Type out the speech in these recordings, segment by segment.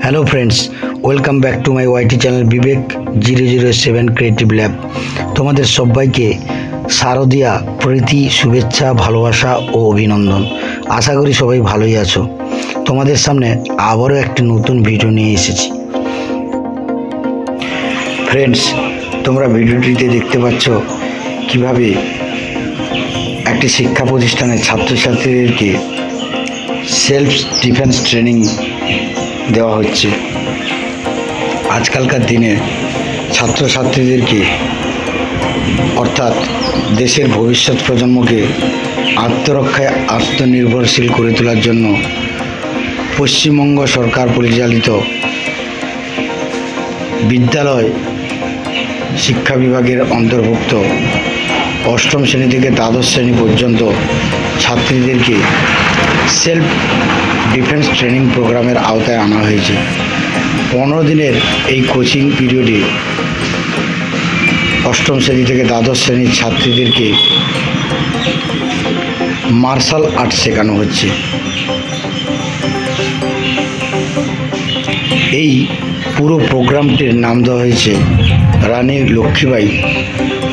Hello friends, welcome back to my YT channel Bibek 007 creative lab. তোমাদের সবাইকে শারদীয়া প্রীতি, শুভেচ্ছা, ভালোবাসা ও অভিনন্দন। আশা করি সবাই ভালোই আছো। তোমাদের সামনে আবারও একটি নতুন ভিডিও নিয়ে এসেছি। ফ্রেন্ডস, তোমরা ভিডিওটিতে দেখতে পাচ্ছ কিভাবে একটি শিক্ষা প্রতিষ্ঠানের ছাত্রছাত্রীদেরকে সেলফ ডিফেন্স ট্রেনিং দেওয়া হচ্ছে। আজকালকার দিনে ছাত্রছাত্রীদেরকে অর্থাৎ দেশের ভবিষ্যৎ প্রজন্মকে আত্মরক্ষায় আত্মনির্ভরশীল করে তোলার জন্য পশ্চিমবঙ্গ সরকার পরিচালিত বিদ্যালয় শিক্ষা বিভাগের অন্তর্ভুক্ত অষ্টম শ্রেণী থেকে দ্বাদশ শ্রেণী পর্যন্ত ছাত্রীদেরকে সেলফ ডিফেন্স ট্রেনিং প্রোগ্রামের আওতায় আনা হয়েছে। 15 দিনের এই কোচিং পিরিয়ডে অষ্টম শ্রেণী থেকে দ্বাদশ শ্রেণীর ছাত্রীদেরকে মার্শাল আর্ট শেখানো হচ্ছে। এই পুরো প্রোগ্রামটির নাম দেওয়া হয়েছে রানী লক্ষ্মীবাঈ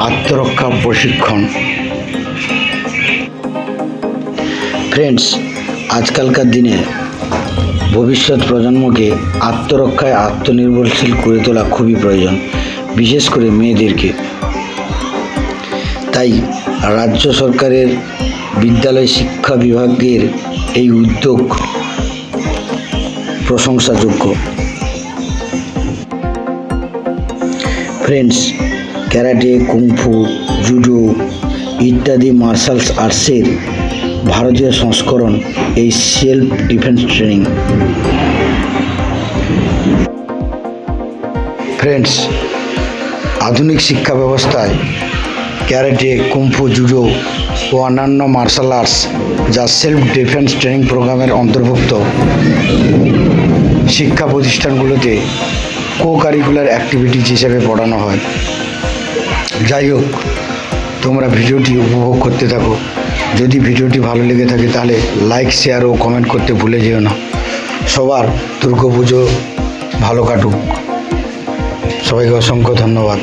আত্মরক্ষা প্রশিক্ষণ। ফ্রেন্ডস, আজকালকার দিনে ভবিষ্যৎ প্রজন্মকে আত্মরক্ষায় আত্মনির্ভরশীল করে তোলা খুবই প্রয়োজন, বিশেষ করে মেয়েদেরকে। তাই রাজ্য সরকারের বিদ্যালয় শিক্ষা বিভাগের এই উদ্যোগ প্রশংসাযোগ্য। ফ্রেন্ডস, ক্যারাটে, কুংফু, জুডো ইত্যাদি মার্শাল আর্টসের ভারতীয় সংস্করণ এই সেলফ ডিফেন্স ট্রেনিং। ফ্রেন্ডস, আধুনিক শিক্ষা ব্যবস্থায় ক্যারাটে, কুংফু, জুডো ও অন্যান্য মার্শাল আর্টস যা সেলফ ডিফেন্স ট্রেনিং প্রোগ্রামের অন্তর্ভুক্ত শিক্ষা প্রতিষ্ঠানগুলোতে কো কারিকুলার অ্যাক্টিভিটিস হিসেবে পড়ানো হয়। যাই হোক, তোমরা ভিডিওটি উপভোগ করতে থাকো। যদি ভিডিওটি ভালো লেগে থাকে তাহলে লাইক, শেয়ার ও কমেন্ট করতে ভুলে যেও না। সবার দুর্গাপুজো ভালো কাটুক। সবাইকে অসংখ্য ধন্যবাদ।